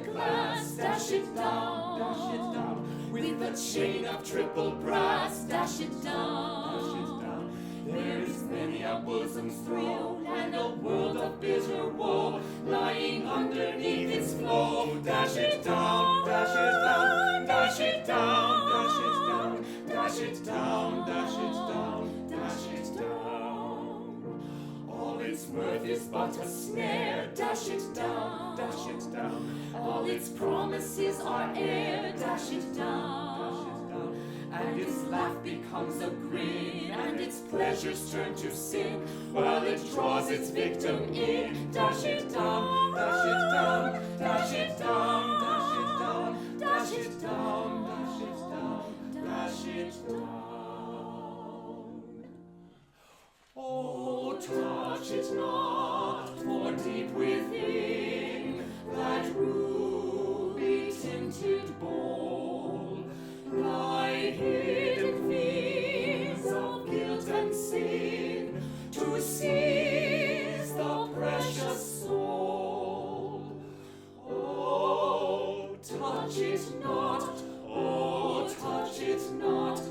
glass, dash it down, with a chain of triple brass, dash it down. There is many a bosom's thrown, and a world of bitter woe lying underneath its flow. Dash it down, dash it down, dash it down, dash it down, dash it down, dash it down, dash it down. All its mirth is but a snare, dash it down, dash it down. All its promises are air, dash it down, dash it down. And its laugh becomes a grin, and its pleasures turn to sin, while it draws its victim in. Dash it down, dash it down, dash it down, dash it down, dash it down, dash it down, dash it down. Oh, touch it not, for deep within that ruby-tinted bowl lie hidden fields of guilt and sin, to seize the precious soul. Oh, touch it not, oh, touch it not,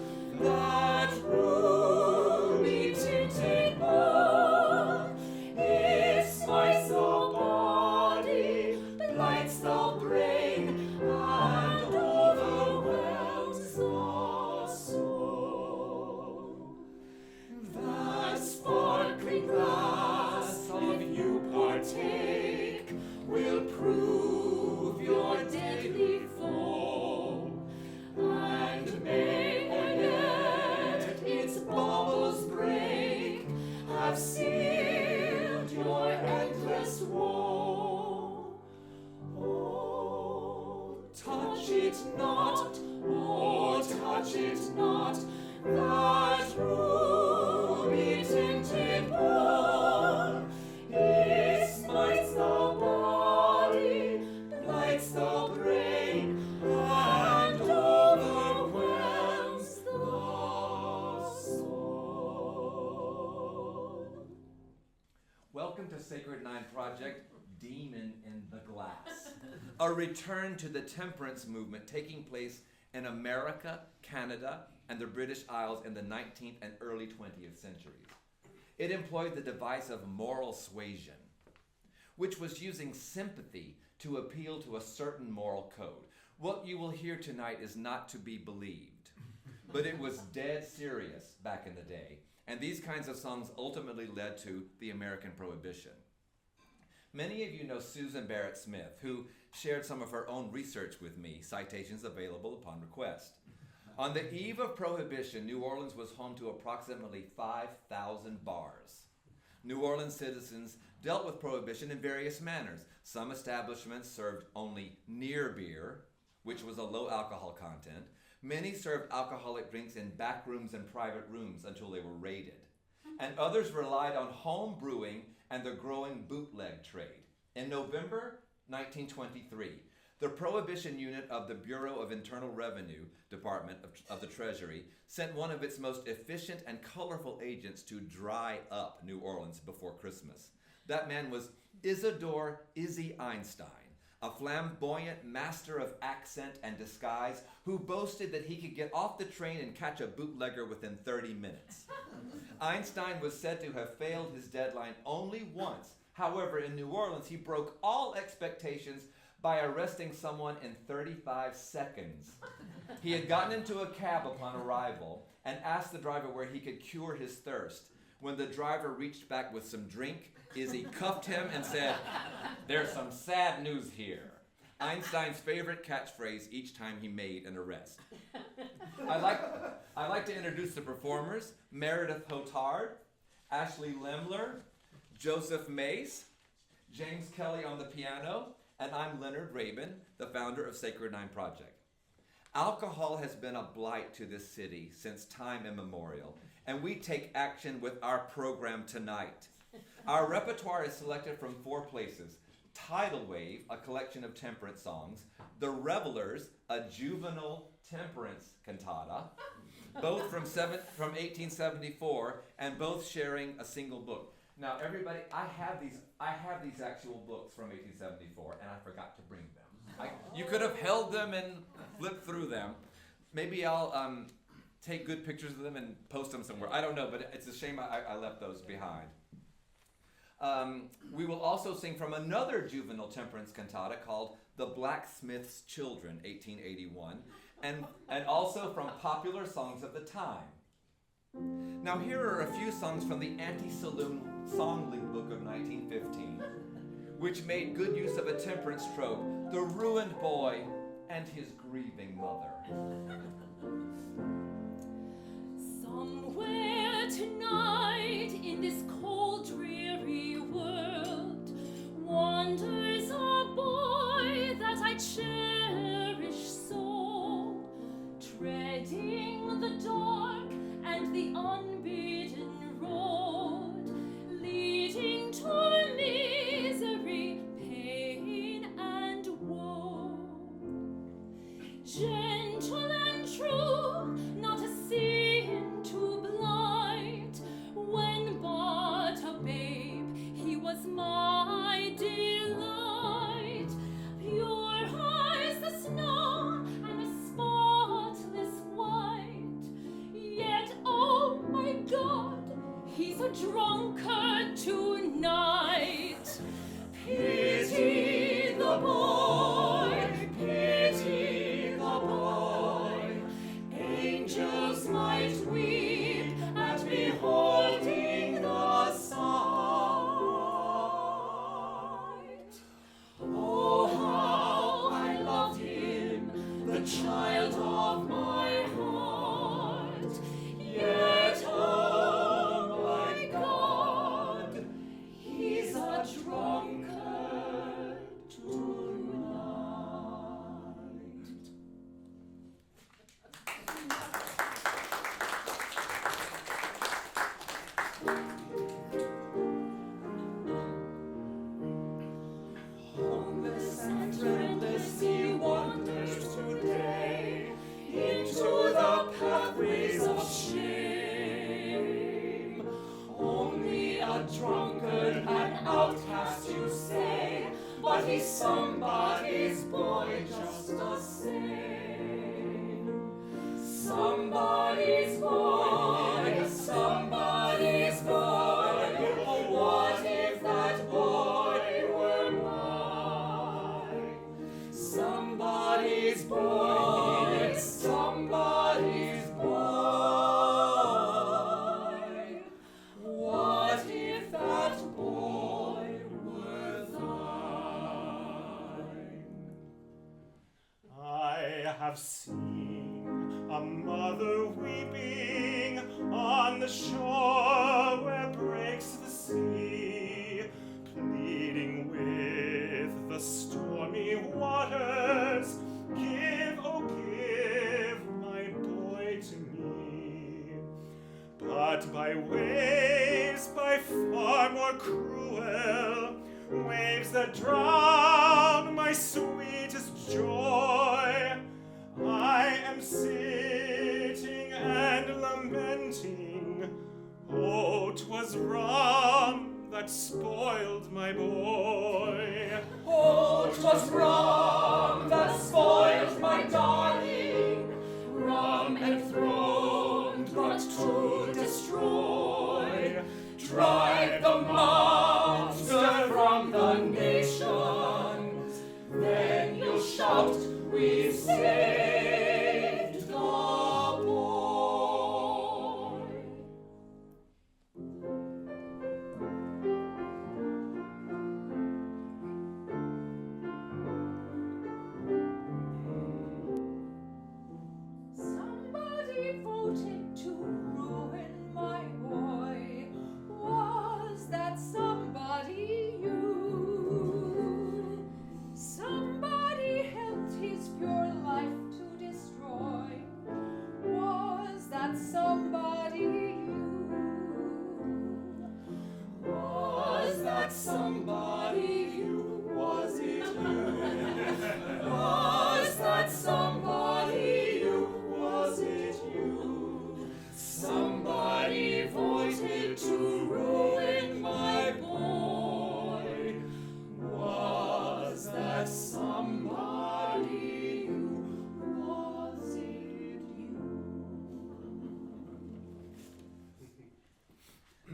that ruby-tinted bowl. It smites the body, blights the brain, and overwhelms the soul. That sparkling glass of you partake will prove your deadly foe, and may when yet its bubbles break have sealed your endless woe. Oh, touch it not, oh, touch it not, that ruby-tinted bowl. It smites the body, blights the brain, and overwhelms the soul. Welcome to Sacred Nine Project, Demon in the Glass. A return to the temperance movement taking place in America, Canada, and the British Isles in the 19th and early 20th centuries. It employed the device of moral suasion, which was using sympathy to appeal to a certain moral code. What you will hear tonight is not to be believed, but it was dead serious back in the day, and these kinds of songs ultimately led to the American Prohibition. Many of you know Susan Barrett Smith, who shared some of her own research with me, citations available upon request. On the eve of Prohibition, New Orleans was home to approximately 5,000 bars. New Orleans citizens dealt with Prohibition in various manners. Some establishments served only near beer, which was a low alcohol content. Many served alcoholic drinks in back rooms and private rooms until they were raided. And others relied on home brewing and the growing bootleg trade. In November 1923, the Prohibition Unit of the Bureau of Internal Revenue Department of the Treasury sent one of its most efficient and colorful agents to dry up New Orleans before Christmas. That man was Isidore Izzy Einstein, a flamboyant master of accent and disguise who boasted that he could get off the train and catch a bootlegger within 30 minutes. Einstein was said to have failed his deadline only once. However, in New Orleans, he broke all expectations by arresting someone in 35 seconds. He had gotten into a cab upon arrival and asked the driver where he could cure his thirst. When the driver reached back with some drink, Izzy cuffed him and said, "There's some sad news here." Einstein's favorite catchphrase each time he made an arrest. I'd like to introduce the performers: Meredith Hotard, Ashley Lemmler, Joseph Mace, James Kelly on the piano, and I'm Leonard Raybon, the founder of Sacred Nine Project. Alcohol has been a blight to this city since time immemorial, and we take action with our program tonight. Our repertoire is selected from 4 places: Tidal Wave, a collection of temperance songs; The Revelers, a juvenile temperance cantata, both from 1874, and both sharing a single book. Now, everybody, I have these actual books from 1874, and I forgot to bring them. You could have held them and flipped through them. Maybe I'll take good pictures of them and post them somewhere. I don't know, but it's a shame I left those behind. We will also sing from another juvenile temperance cantata called The Blacksmith's Children, 1881, and also from popular songs of the time. Now here are a few songs from the Anti-Saloon Songling Book of 1915, which made good use of a temperance trope, the ruined boy and his grieving mother. Somewhere tonight in this cold, dreary world wanders a boy that I cherish so, treading the dark and the unbeaten road, leading to misery, pain, and woe. Gentle and true, not a sin to blight. When but a babe, he was my delight. Pure eyes the snow and a spotless white. Yet, oh my God, he's a drunkard tonight. Pity the boy, pity the boy. Angels might weep at beholding the sight. Oh, how I loved him, the child of my heart. Yet, oh my God, he's a drunkard tonight. Homeless and friendless he wanders today into the pathways of shame. Only a drunkard, an outcast you say, but he's somebody's boy just the same. Somebody's boy, somebody's boy. What if that boy were mine? Somebody's boy, somebody's boy. What if that boy were thine? I have seen a mother weeping on the shore where breaks the sea, pleading with the stormy waters, give, oh give my boy to me. But by waves by far more cruel, waves that drown my sweetest joy, I am sitting and lamenting, oh, 'twas rum that spoiled my boy. Oh, 'twas rum that spoiled my darling, rum enthroned but to destroy. Drive the monster from the nations, then you'll shout, we've saved the boy. Somebody voted to ruin my boy.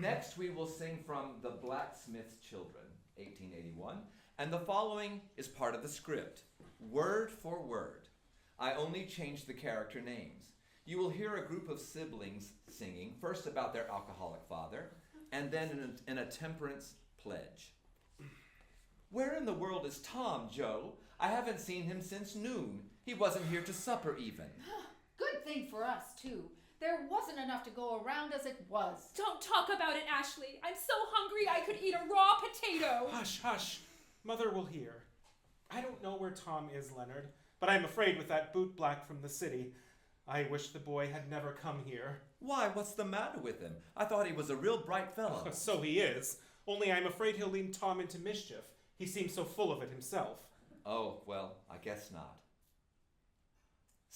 Next, we will sing from The Blacksmith's Children, 1881, and the following is part of the script, word for word. I only changed the character names. You will hear a group of siblings singing, first about their alcoholic father, and then in a temperance pledge. Where in the world is Tom, Joe? I haven't seen him since noon. He wasn't here to supper even. Good thing for us, too. There wasn't enough to go around as it was. Don't talk about it, Ashley. I'm so hungry I could eat a raw potato. Hush, hush. Mother will hear. I don't know where Tom is, Leonard, but I'm afraid with that bootblack from the city. I wish the boy had never come here. Why, what's the matter with him? I thought he was a real bright fellow. So he is. Only I'm afraid he'll lead Tom into mischief. He seems so full of it himself. Oh, well, I guess not.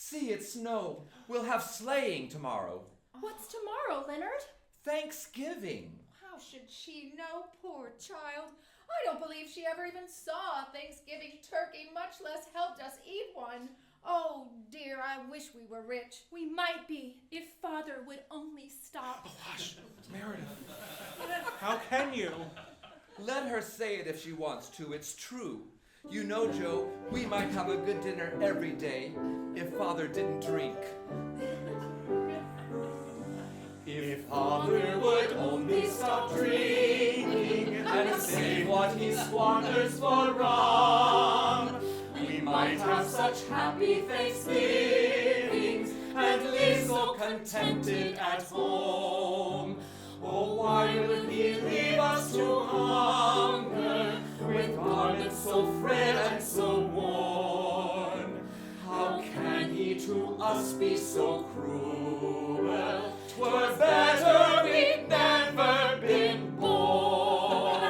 See, it's snow. We'll have sleighing tomorrow. What's tomorrow, Leonard? Thanksgiving. How should she know, poor child? I don't believe she ever even saw a Thanksgiving turkey, much less helped us eat one. Oh, dear, I wish we were rich. We might be, if Father would only stop. Oh, hush. Meredith. How can you? Let her say it if she wants to. It's true. You know, Joe, we might have a good dinner every day if Father didn't drink. If Father would only stop drinking and save what he squanders for rum, we might have such happy Thanksgivings and live so contented at home. Oh, why would he leave us to hunger with garments so frail and so worn? How can he to us be so cruel? 'Twere better we'd never been born.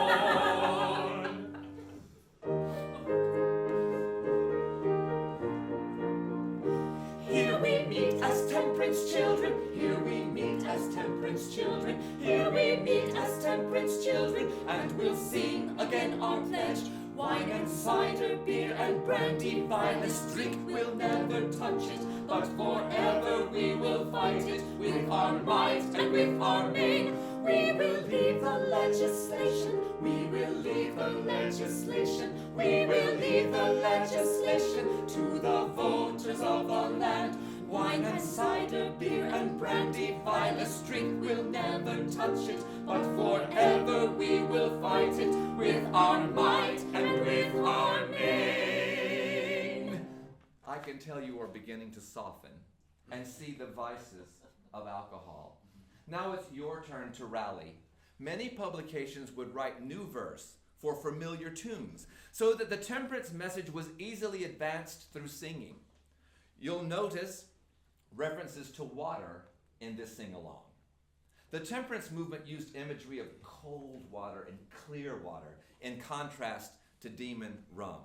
Here we meet as temperance children. Here we meet as temperance children. Here we meet as temperance children. And we'll sing again our pledge. Wine and cider, beer and brandy, finest drink, we'll never touch it, but forever we will fight it with our might and with our main. We will leave the legislation, we will leave the legislation, we will leave the legislation to the voters of the land. Wine and cider, beer and brandy, vilest drink, we'll never touch it, but forever we will fight it with our might and with our main. I can tell you are beginning to soften and see the vices of alcohol. Now it's your turn to rally. Many publications would write new verse for familiar tunes so that the temperance message was easily advanced through singing. You'll notice references to water in this sing-along. The temperance movement used imagery of cold water and clear water in contrast to demon rum.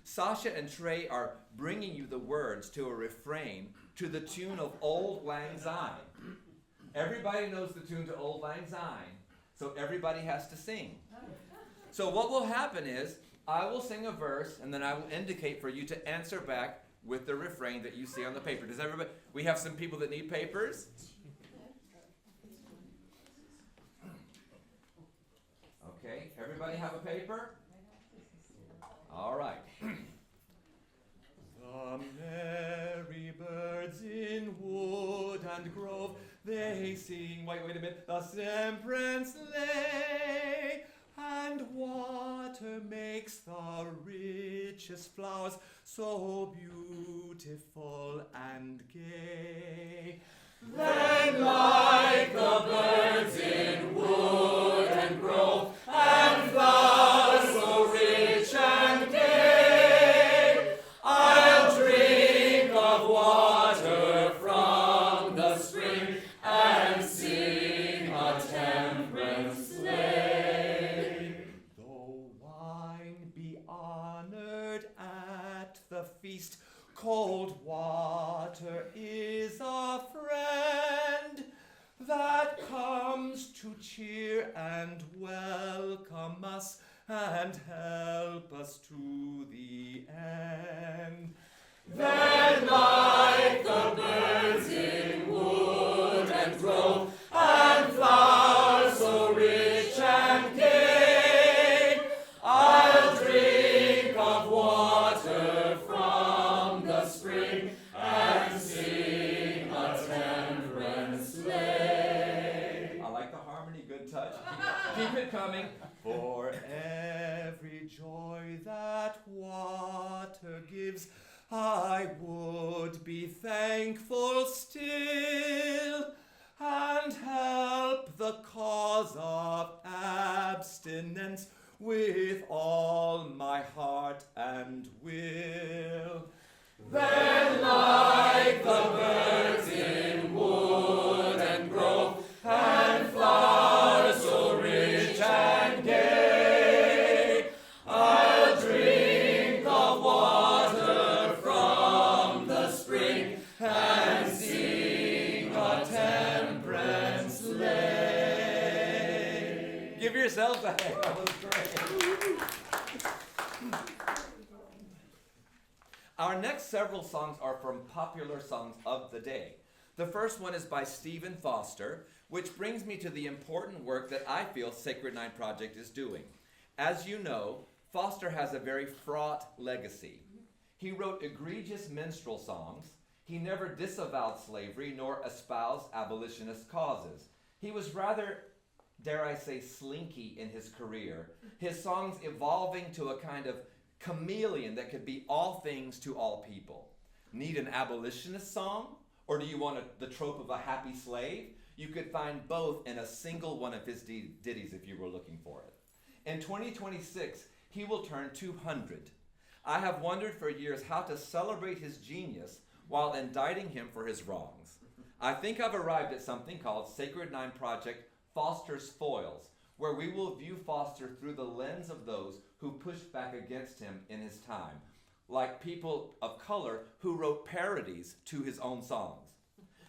Sasha and Trey are bringing you the words to a refrain to the tune of Auld Lang Syne. Everybody knows the tune to Auld Lang Syne, so everybody has to sing. So what will happen is, I will sing a verse, and then I will indicate for you to answer back with the refrain that you see on the paper. Does everybody, we have some people that need papers? Okay, everybody have a paper? All right. The merry birds in wood and grove, they sing, wait a minute, the temperance lay, and water makes the richest flowers so beautiful and gay. Then like the birds in wood and grove, and flowers so rich and gay, I'll drink of water from the spring and sing a temperance lay. Though wine be honored at the feast, cold water is a friend that comes to cheer and welcome us and help us to the end. Then like the birds in wood and grove, and flowers so Keep it coming. For every joy that water gives, I would be thankful still, and help the cause of abstinence with all my heart and will. Then like the birds in wood and grove, and flowers so rich and gay, I'll drink of water from the spring and sing a temperance lay. Give yourselves a hand. That was great. Our next several songs are from popular songs of the day. The first one is by Stephen Foster, which brings me to the important work that I feel Sacred Nine Project is doing. As you know, Foster has a very fraught legacy. He wrote egregious minstrel songs. He never disavowed slavery nor espoused abolitionist causes. He was rather, dare I say, slinky in his career, his songs evolving to a kind of chameleon that could be all things to all people. Need an abolitionist song? Or do you want the trope of a happy slave? You could find both in a single one of his ditties if you were looking for it. In 2026, he will turn 200. I have wondered for years how to celebrate his genius while indicting him for his wrongs. I think I've arrived at something called Sacred Nine Project Foster's Foils, where we will view Foster through the lens of those who pushed back against him in his time, like people of color who wrote parodies to his own songs.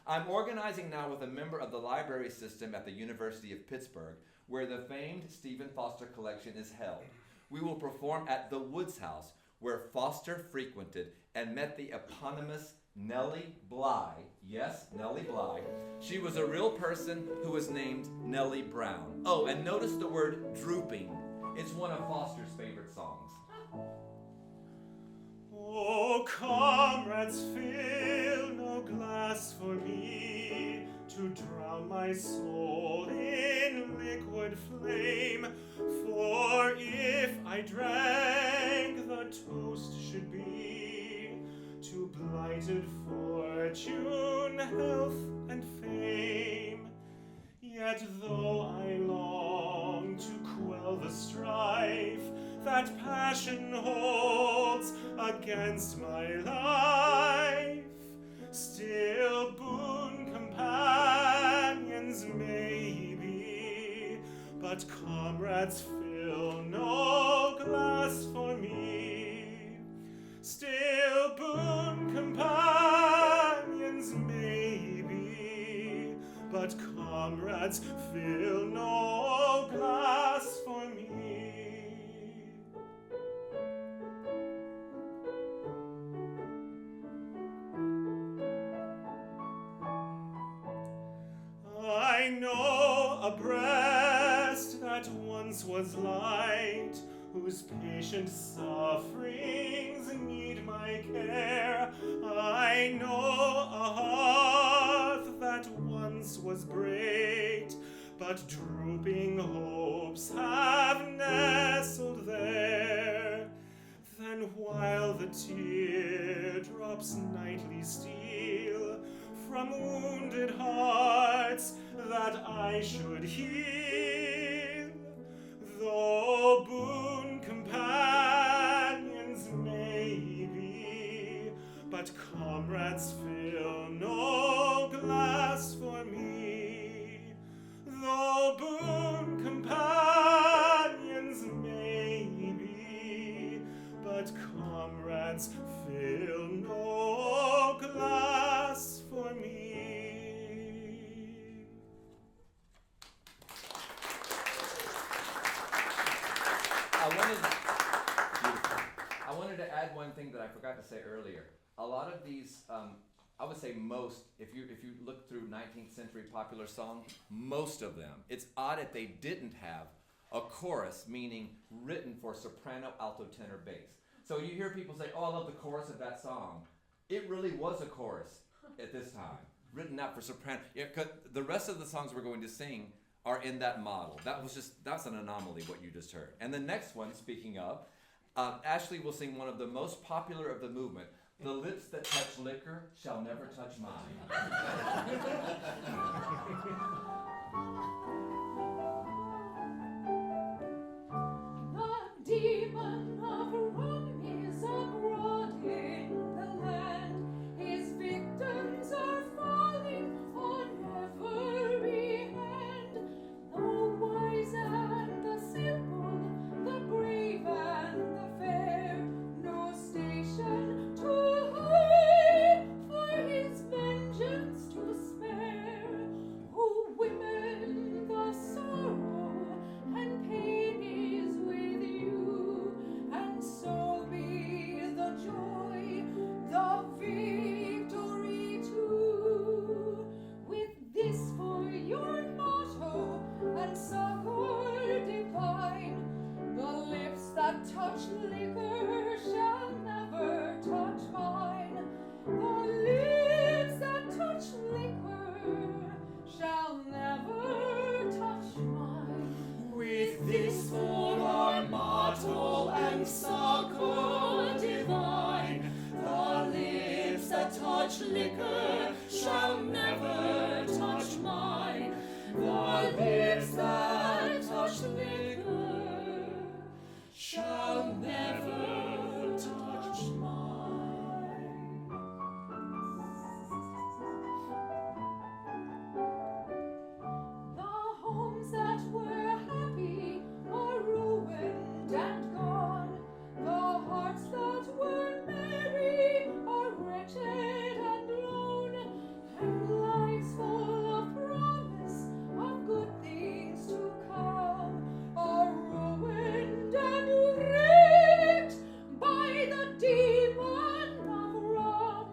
I'm organizing now with a member of the library system at the University of Pittsburgh, where the famed Stephen Foster collection is held. We will perform at the Woods House, where Foster frequented and met the eponymous Nellie Bly. Yes, Nellie Bly. She was a real person who was named Nellie Brown. Oh, and notice the word drooping. It's one of Foster's favorite songs. Oh, comrades, fill no glass for me to drown my soul in liquid flame. For if I drank, the toast should be to blighted fortune, health, and fame. Yet though I long to quell the strife that passion holds against my life, still boon companions may be, but comrades fill no glass for me. Still boon companions may be, but comrades fill no glass for me. I know a breast that once was light, whose patient sufferings need my care. I know a hearth that once was great, but drooping hopes have nestled there. Then while the teardrops nightly steal from wounded hearts that I should heal, though boon companions may be, but comrades fill no glass for me. Though boon companions may be, but comrades fill no glass for me. I wanted to add one thing that I forgot to say earlier. A lot of these, I would say most, if you look through 19th century popular songs, most of them, it's odd if they didn't have a chorus, meaning written for soprano, alto, tenor, bass. So you hear people say, oh, I love the chorus of that song. It really was a chorus at this time, written out for soprano. Yeah, 'cause the rest of the songs we're going to sing are in that model. That's an anomaly, what you just heard. And the next one, speaking of, Ashley will sing one of the most popular of the movement, "The lips that touch liquor shall never touch mine." The demon of rum is abroad in the land. His victims are falling on every hand. The wise and the simple, the brave and the fair, no station too high for his vengeance to spare. Oh, women, the sorrow and pain is with you, and so be the joy, the victory too. With this for your motto and succor divine, the lips that touch liquor shall never touch mine. The lips that touch liquor shall never touch mine. With this for our motto and succor divine, the lips that touch liquor shall never touch mine. The lips that touch liquor shall never touch mine. The homes that were happy are ruined and gone. The hearts that were merry are wretched and lone, and lives full of promise of good things to come are ruined and wrecked by the demon of rum.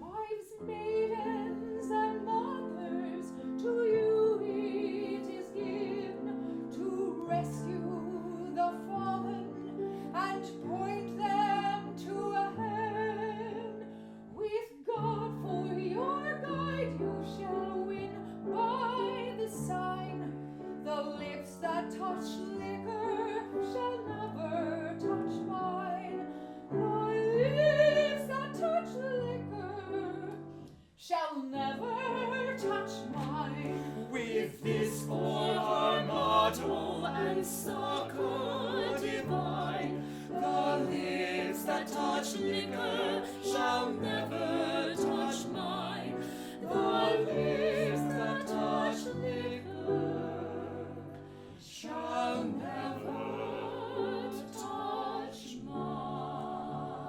Wives, maidens, and mothers, to you it is given to rescue the fallen and point them to heaven. With God for your guide, you shall win by the sign. The lips that touch liquor shall never touch mine. The lips that touch liquor shall never touch mine. With this for our motto and succor divine, the lips that touch liquor shall never touch mine. The lips that touch liquor shall never touch mine.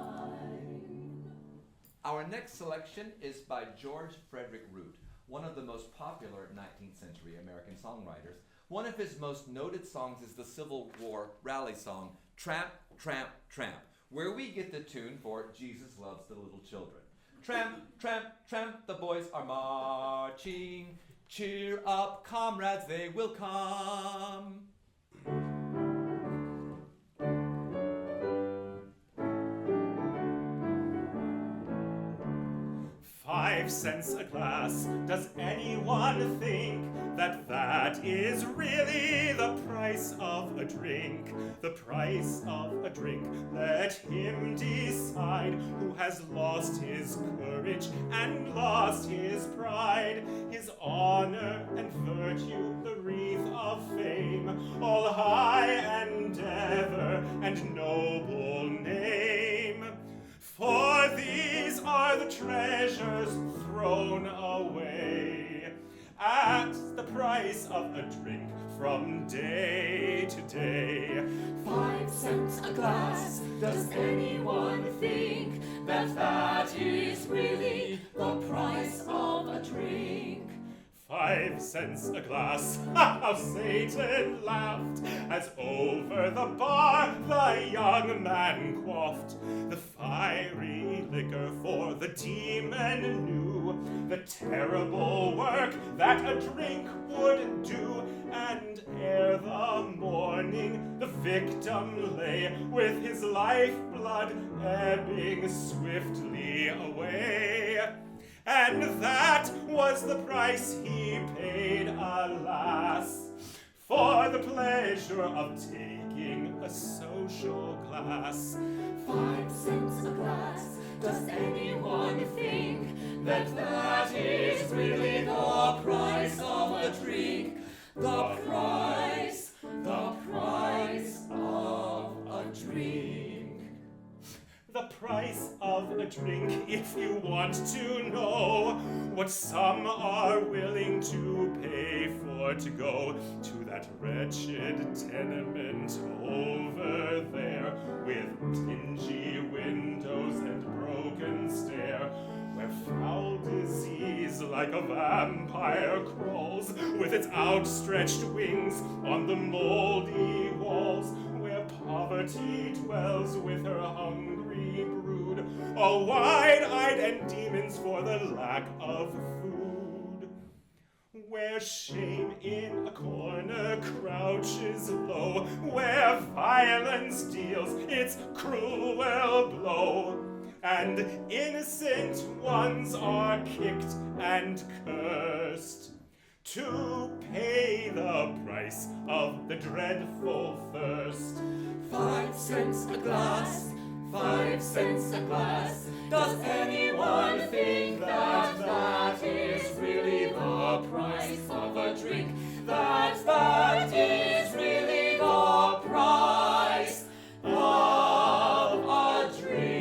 Our next selection is by George Frederick Root, one of the most popular 19th century American songwriters. One of his most noted songs is the Civil War rally song, "Tramp, Tramp, Tramp," where we get the tune for "Jesus Loves the Little Children." Tramp, tramp, tramp, the boys are marching. Cheer up, comrades, they will come. 5 cents a glass. Does anyone think that that is really the price of a drink? The price of a drink. Let him decide who has lost his courage and lost his pride, his honor and virtue, the wreath of fame, all high endeavor and noble name. For these are the treasures thrown away at the price of a drink from day to day. 5 cents a glass. Does anyone think that that is really the price of a drink? 5 cents a glass. How Satan laughed as over the bar the young man quaffed the fiery liquor, for the demon knew the terrible work that a drink would do. And ere the morning the victim lay with his lifeblood ebbing swiftly away. and that was the price he paid, alas, for the pleasure of taking a social class. 5 cents a glass. Does anyone think that that is really the price of a drink? The price of a drink. The price of a drink, if you want to know what some are willing to pay for to go to that wretched tenement over there with dingy windows and broken stair, where foul disease like a vampire crawls with its outstretched wings on the moldy walls, where poverty dwells with her hungry brood, all wide-eyed and demons for the lack of food, where shame in a corner crouches low, where violence deals its cruel blow, and innocent ones are kicked and cursed to pay the price of the dreadful thirst. 5 cents a glass, 5 cents a glass. Does anyone think that that is really the price of a drink? That is really the price of a drink.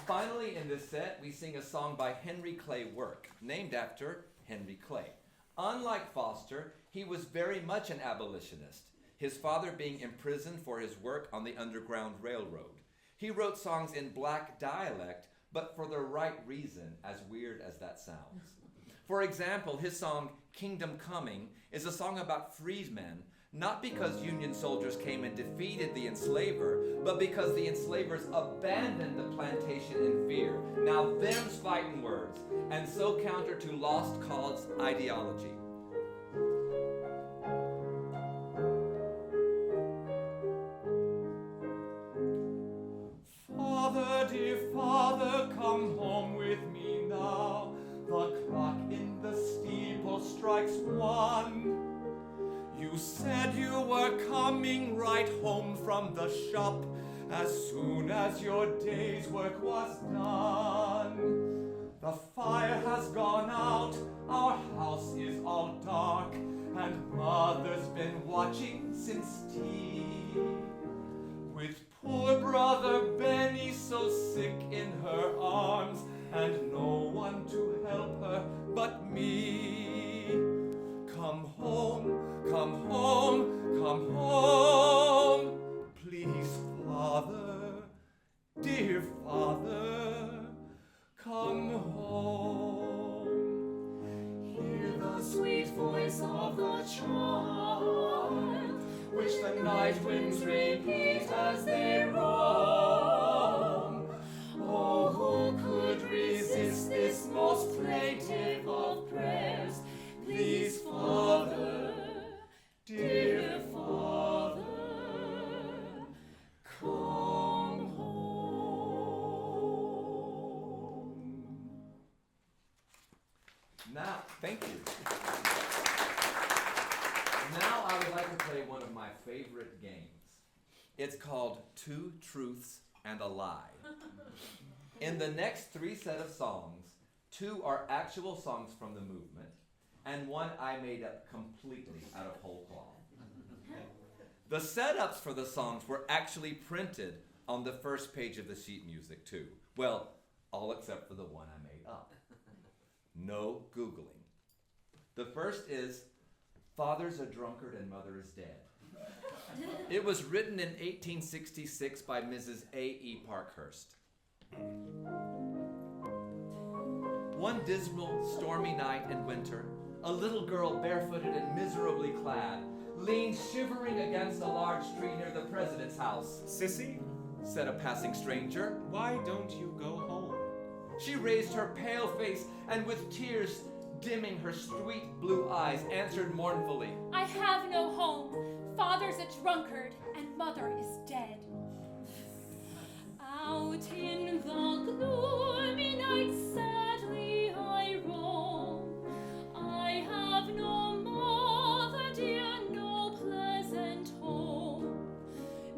Finally, in this set, we sing a song by Henry Clay Work, named after Henry Clay. Unlike Foster, he was very much an abolitionist, his father being imprisoned for his work on the Underground Railroad. He wrote songs in black dialect, but for the right reason, as weird as that sounds. For example, his song, Kingdom Coming, is a song about freedmen, not because Union soldiers came and defeated the enslaver, but because the enslavers abandoned the plantation in fear. Now them's fighting words, and so counter to lost cause ideology. Father, dear father, come home with me now. The clock in the steeple strikes 1. You said you were coming right home from the shop as soon as your day's work was done. The fire has gone out, our house is all dark, and Mother's been watching since tea. With poor brother Benny so sick in her arms, and no one to help her but me. Come home, come home, come home, please, Father, dear Father, come home. Hear the sweet voice of the child, which the night winds repeat as they roam. Oh, who could resist this most plaintive of prayers? Please, Father, dear Father, come home. Now, thank you. Now I would like to play one of my favorite games. It's called Two Truths and a Lie. In the next 3 set of songs, 2 are actual songs from the movement, and 1 I made up completely out of whole cloth. The setups for the songs were actually printed on the first page of the sheet music too. Well, all except for the one I made up. No Googling. The first is, Father's a drunkard and Mother is dead. It was written in 1866 by Mrs. A.E. Parkhurst. One dismal, stormy night in winter, a little girl barefooted and miserably clad leaned shivering against a large tree near the president's house. Sissy, Said a passing stranger. why don't you go home? She raised her pale face and with tears dimming her sweet blue eyes answered mournfully, I have no home. Father's a drunkard, and mother is dead. Out in the gloomy night sadly I roam. I have no mother dear, no pleasant home.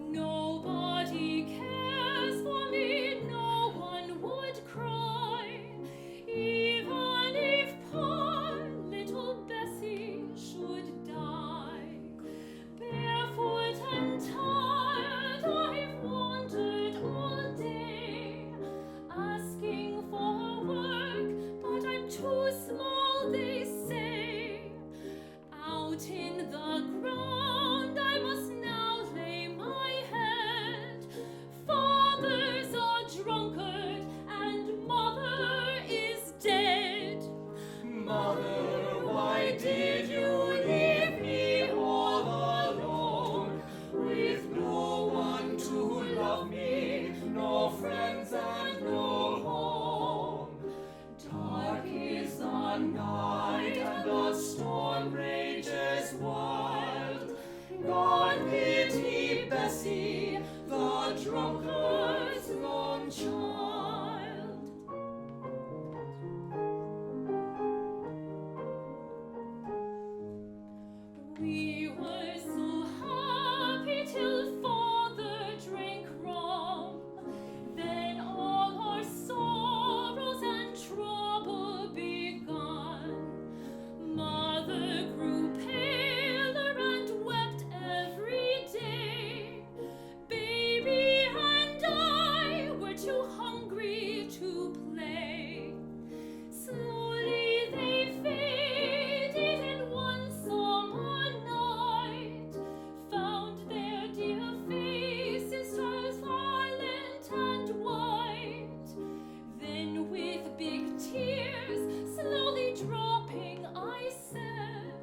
Nobody cares for me, no one would cry, even if poor little Bessie should die. Barefoot and tired, I've wandered all day, asking for work, but I'm too small, they say. Out in the ground I must now lay my head. Father's a drunkard and mother is dead. Mother, why did you leave me all alone, with no one to love me, no friends and no home? Dark is the night and the storm rages wild. God pity Bessie, the drunkard's lone child. We were so happy till father drank rum. Then all our sorrows and trouble begun. Mother grew paler and wept every day. Baby and I were too hungry to play. Slowly they faded in one summer night, found their dear faces silent and white. Then with big tears slowly dropping I said,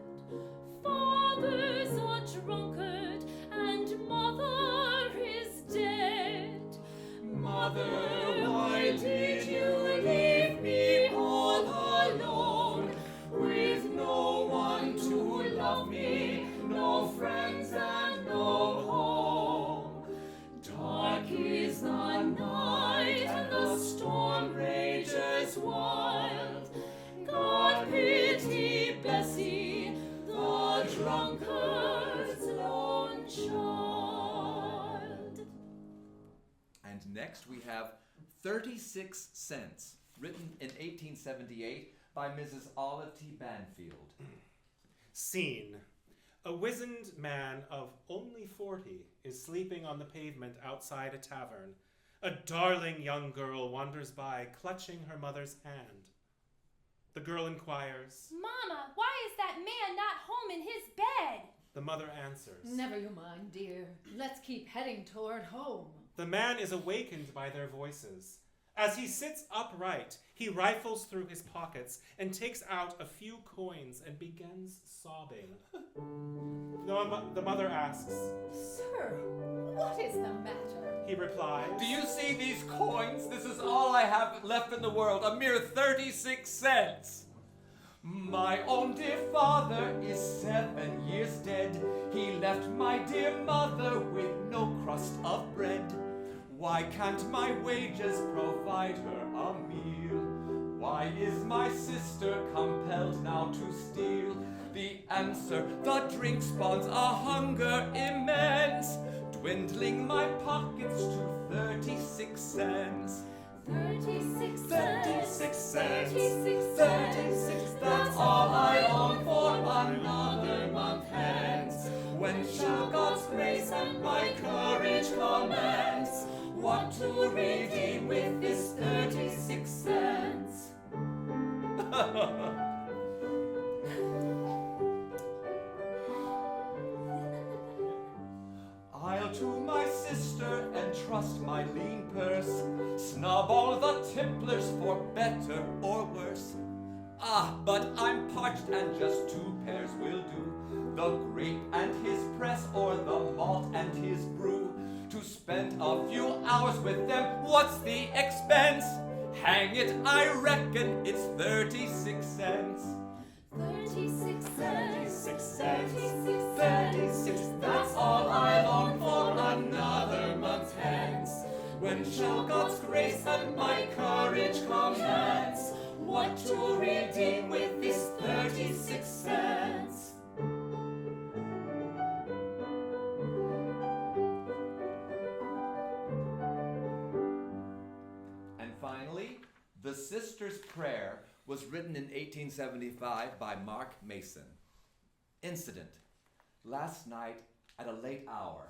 Father's a drunkard and mother is dead. Mother, why did you leave me all alone, with no one to love me, no friends and no home? Dark is the night and the storm rages wild. God pity Bessie, the drunkard's lone child. And next we have 36 Cents, written in 1878 by Mrs. Olive T. Banfield. Scene. A wizened man of only 40 is sleeping on the pavement outside a tavern. A darling young girl wanders by, clutching her mother's hand. The girl inquires. Mama, why is that man not home in his bed? The mother answers. Never you mind, dear. Let's keep heading toward home. The man is awakened by their voices. As he sits upright, he rifles through his pockets and takes out a few coins and begins sobbing. The mother asks. Sir, what is the matter? He replies. Do you see these coins? This is all I have left in the world, a mere 36 cents. My own dear father is 7 years dead. He left my dear mother with no crust of bread. Why can't my wages provide her a meal? Why is my sister compelled now to steal? The answer, the drink spawns a hunger immense, dwindling my pockets to 36 cents. 36 36 cents. 36 36, that's all I own for another month hence. When shall God's grace and my courage commence? What to redeem with this 36 cents? I'll to my sister entrust my lean purse, snub all the tipplers for better or worse. Ah, but I'm parched and just 2 pairs will do, the grape and his press or the malt and his brew. To spend a few hours with them, what's the expense? Hang it, I reckon it's 36 cents. 36 cents. 36 cents. 36, that's all I long for, another month hence. When shall God's grace and my courage commence? What to redeem with this 36 cents? And finally, The Sister's Prayer was written in 1875 by Marc Mason. Incident. Last night at a late hour,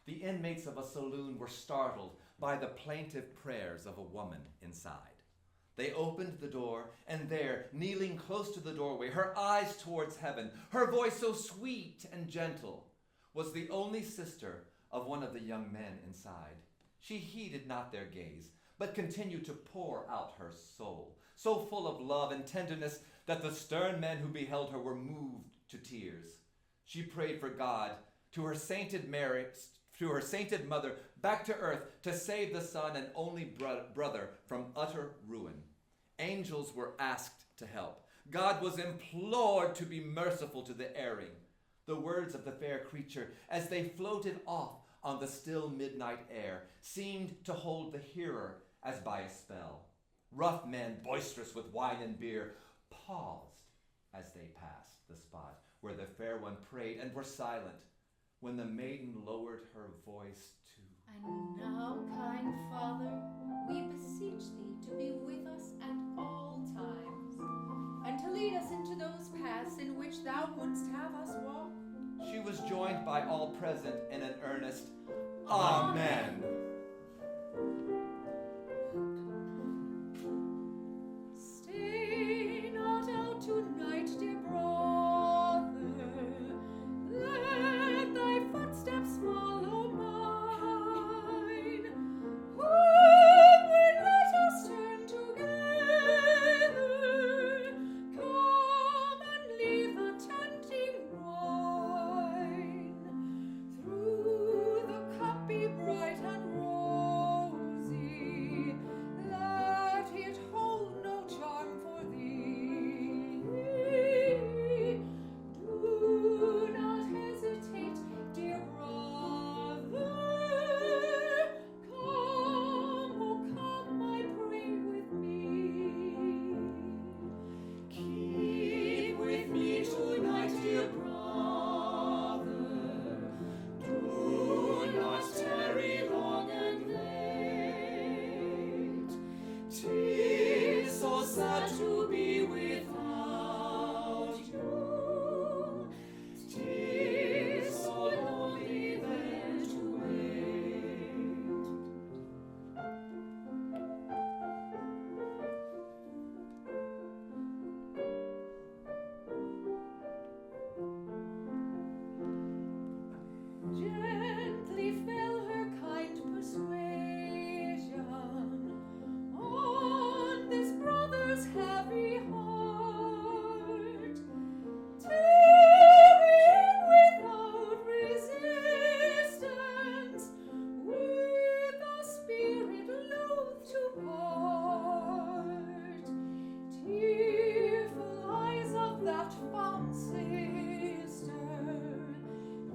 the inmates of a saloon were startled by the plaintive prayers of a woman inside. They opened the door, and there, kneeling close to the doorway, her eyes towards heaven, her voice so sweet and gentle, was the only sister of one of the young men inside. She heeded not their gaze, but continued to pour out her soul, so full of love and tenderness that the stern men who beheld her were moved to tears. She prayed for God, to her sainted Mary, to her sainted mother, back to earth to save the son and only brother from utter ruin. Angels were asked to help. God was implored to be merciful to the erring. The words of the fair creature, as they floated off on the still midnight air, seemed to hold the hearer as by a spell. Rough men, boisterous with wine and beer, paused as they passed the spot where the fair one prayed and were silent, when the maiden lowered her voice to, And now, kind Father, we beseech thee to be with us at all times, and to lead us into those paths in which thou wouldst have us walk. she was joined by all present in an earnest Amen. Stay not out tonight, dear brother. Let thy footsteps follow mine. Homeward let us turn together. Come and leave the tempting wine. Through the cup be bright and rosy. Let it hold no charm for thee. Do not hesitate, dear brother. Come, oh come, I pray with me. Keep with me tonight, dear brother. Do not tarry long and late. 'Tis so sad to be without you. 'Tis so lonely then to wait. Gently fell her kind persuasion on this brother's heavy heart. Tarrying without resistance, with a spirit loath to part. Tearful eyes of that fond sister,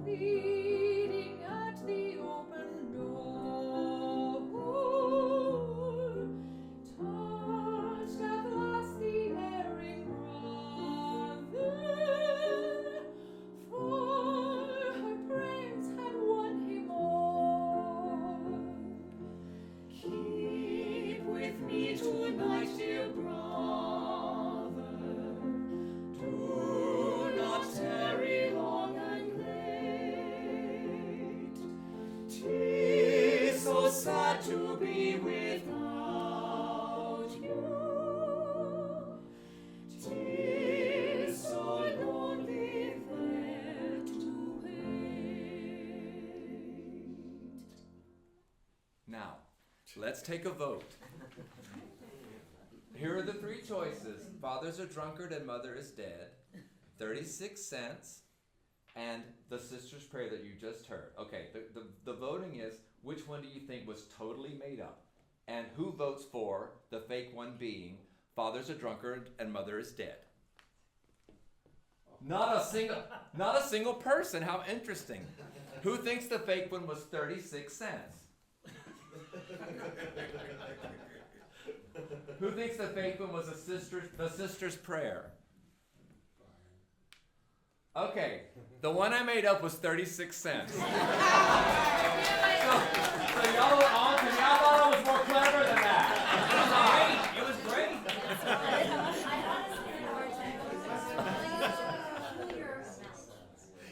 pleading at the open door, touched at last the erring brother, for her prayers had won him o'er. Keep with me tonight, dear brother. Do not tarry long and late. 'Tis so sad to be without you. 'Tis so lonely there to wait. Now, let's take a vote. Here are the three choices. Father's a drunkard and mother is dead. 36 cents. And the sister's prayer that you just heard. Okay, the voting is, which one do you think was totally made up? And who votes for the fake one being, father's a drunkard and mother is dead? Not a single person. How interesting. Who thinks the fake one was 36 cents? Who thinks the fake one was the sister's prayer? Okay, the one I made up was 36 cents. So y'all were on to me. I thought I was more clever than that. It was great.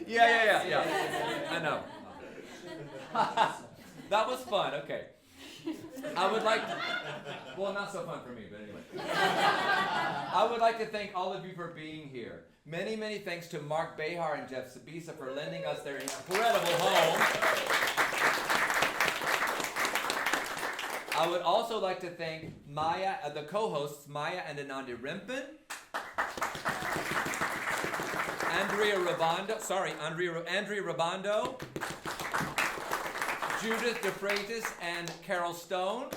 Yeah. I know. That was fun. Okay. I would like to, well, not so fun for me, but anyway. I would like to thank all of you for being here. Many, many thanks to Marc Behar and Jeff Sbisa for lending us their incredible home. I would also like to thank the co-hosts, Maya and Anandi Rimpin, Andrea Rabondo, Judith DeFreitas and Carol Stone.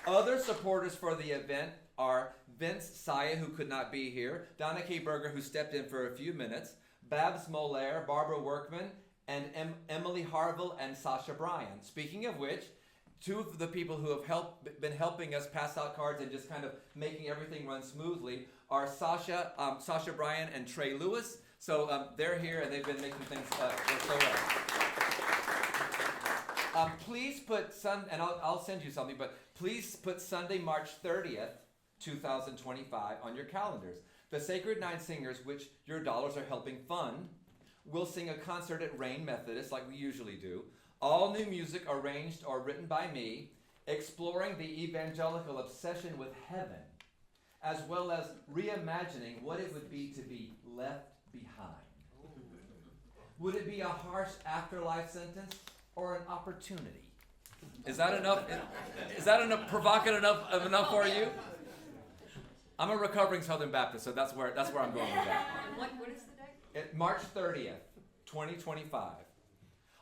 Other supporters for the event are Vince Saya, who could not be here, Donna K. Berger, who stepped in for a few minutes, Babs Moller, Barbara Workman, and Emily Harville and Sasha Bryan. Speaking of which, two of the people who have been helping us pass out cards and just kind of making everything run smoothly are Sasha Bryan and Trey Lewis. So they're here and they've been making things go so well. Please put and I'll send you something, but please put Sunday, March 30th, 2025 on your calendars. The Sacred Nine Singers, which your dollars are helping fund, will sing a concert at Rain Methodist like we usually do. All new music arranged or written by me, exploring the evangelical obsession with heaven, as well as reimagining what it would be to be left behind. Would it be a harsh afterlife sentence or an opportunity? Is that enough? Is that enough provocative enough for you? I'm a recovering Southern Baptist, so that's where I'm going with that. What is the date? March 30th, 2025.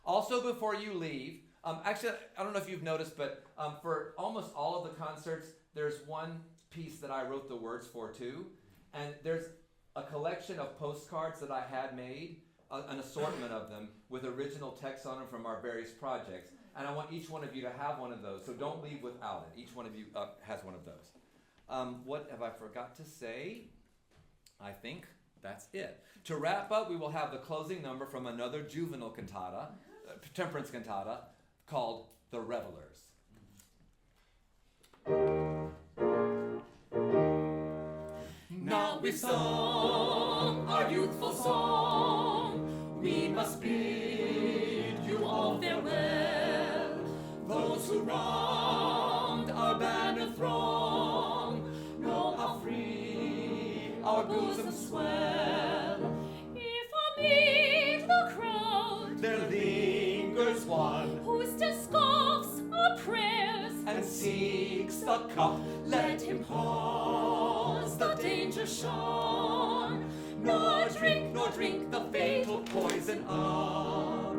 Also, before you leave, actually, I don't know if you've noticed, but for almost all of the concerts, there's one piece that I wrote the words for too, and there's a collection of postcards that I had made, an assortment of them with original text on them from our various projects, and I want each one of you to have one of those, so don't leave without it. Each one of you has one of those. What have I forgot to say? I think that's it. To wrap up, we will have the closing number from another juvenile cantata, temperance cantata, called The Revelers. Now we've sung our youthful song, we must bid you all farewell. Those who wronged our banner throng know how free our bosoms swell. If amid the crowd There lingers one who still scoffs our prayers and seeks the cup. let him pause the danger shone, nor drink the fatal poison up.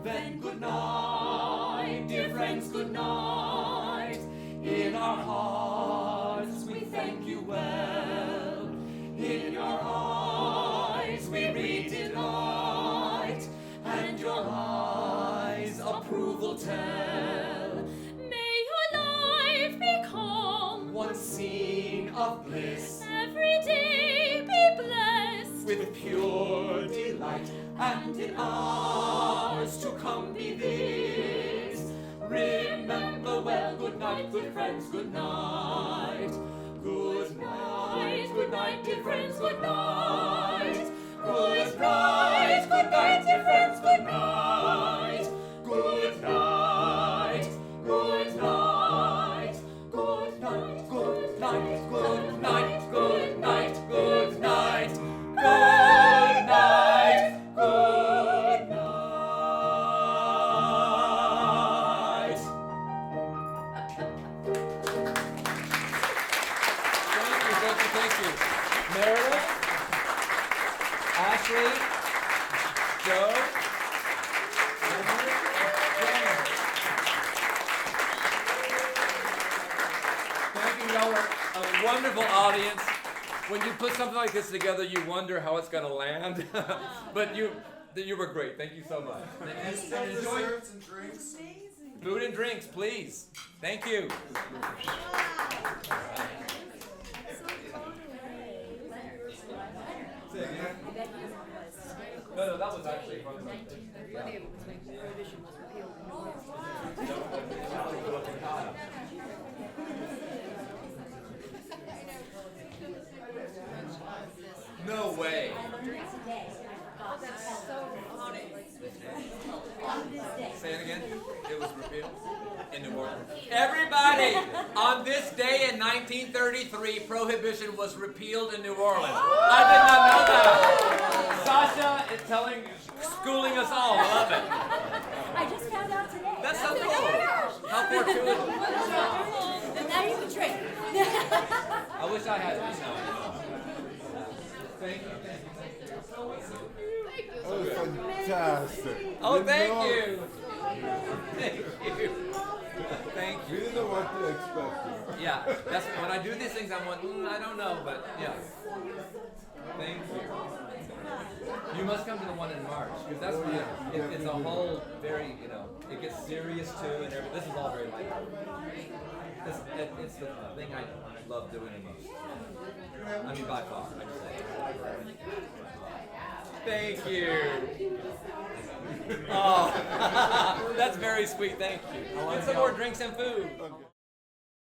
Then good night, dear friends, good night. In our hearts we thank you well. In your eyes we read delight, and your eyes approval tell. May your life become One scene of bliss every day be blessed with pure delight, and in ours to come be this. Remember well, good night, good friends, good night. Good night, dear friends, good night. Good night, dear friends, good night. Good night, good night, good night, good night, good night, good night, good night, good night, good night. Thank you. Meredith, Ashley, Joe, thank you. Y'all are a wonderful audience. when you put something like this together, you wonder how it's going to land. But you were great. Thank you so much. And enjoy Desserts and drinks. food and drinks, please. Thank you. Say again? No, that was actually from No way. Say it again. It was repealed in New Orleans. Everybody, on this day in 1933, prohibition was repealed in New Orleans. I did not know that. Sasha is schooling us all. I love it. I just found out today. That's so cool. How fortuitous. And now you can drink. I wish I had it. Thank you. Oh, fantastic. Oh, thank you. Thank you. Thank We you. didn't know what to expect. Yeah, that's when I do these things. I'm like, I don't know, but yeah. Thank you. You must come to the one in March because that's when it's a whole very, it gets serious too, and everything. This is all very light. It's the thing I love doing the most. I mean, by far. I just say. Thank you. Oh, that's very sweet. Thank you. Get some more drinks and food. Okay.